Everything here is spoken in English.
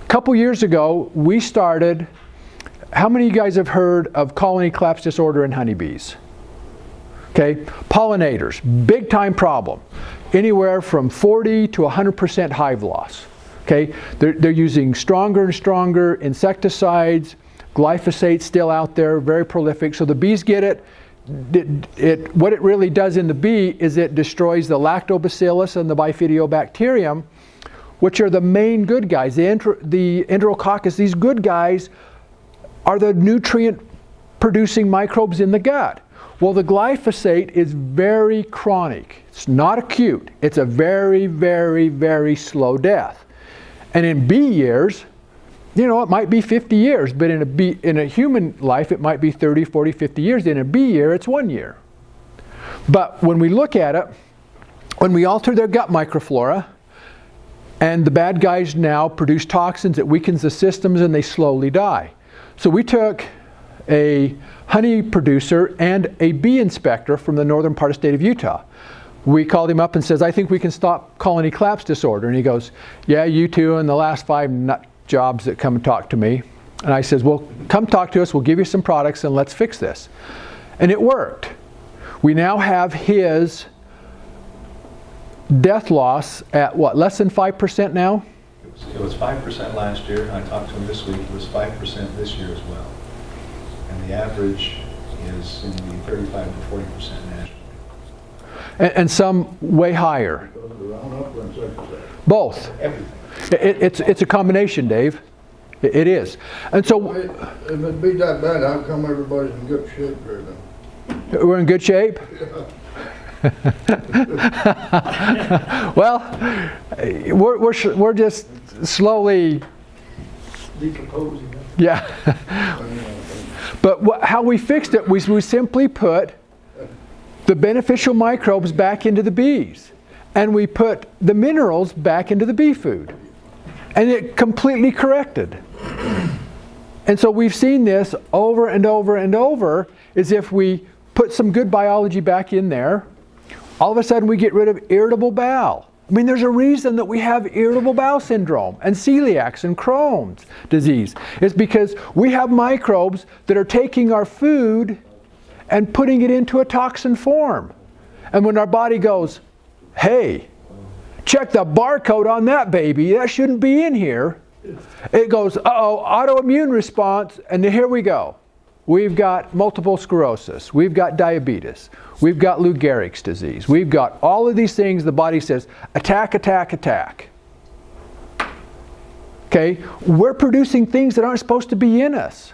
A couple years ago, we started, how many of you guys have heard of colony collapse disorder in honeybees? Okay, pollinators, big time problem. Anywhere from 40 to 100% hive loss. Okay, they're using stronger and stronger insecticides, glyphosate still out there, very prolific. So the bees get it. What it really does in the bee is it destroys the lactobacillus and the bifidobacterium, which are the main good guys. The enterococcus, these good guys are the nutrient producing microbes in the gut. Well, the glyphosate is very chronic. It's not acute. It's a very, very, very slow death. And in bee years, you know, it might be 50 years, but in a human life, it might be 30, 40, 50 years. In a bee year, it's 1 year. But when we look at it, when we alter their gut microflora, and the bad guys now produce toxins, it weakens the systems and they slowly die. So we took a honey producer and a bee inspector from the northern part of the state of Utah. We called him up and says, I think we can stop colony collapse disorder. And he goes, yeah, you two and the last 5 nut jobs that come and talk to me. And I says, well, come talk to us, we'll give you some products and let's fix this. And it worked. We now have his death loss at what, less than 5% now? It was 5% last year. I talked to him this week. It was 5% this year as well. And the average is in the 35 to 40% nationally. And some way higher. Both. Everything. It's a combination, Dave. It is. And so... If it be that bad, how come everybody's in good shape right now? We're in good shape? Well, we're just slowly Decomposing. Yeah. But how we fixed it was we simply put the beneficial microbes back into the bees, and we put the minerals back into the bee food, and it completely corrected. And so we've seen this over and over and over, is if we put some good biology back in there, all of a sudden we get rid of irritable bowel. I mean, there's a reason that we have irritable bowel syndrome and celiac and Crohn's disease. It's because we have microbes that are taking our food and putting it into a toxin form. And when our body goes, hey, check the barcode on that baby, that shouldn't be in here. It goes, uh-oh, autoimmune response, and here we go. We've got multiple sclerosis. We've got diabetes. We've got Lou Gehrig's disease. We've got all of these things the body says, attack, attack, attack. Okay? We're producing things that aren't supposed to be in us.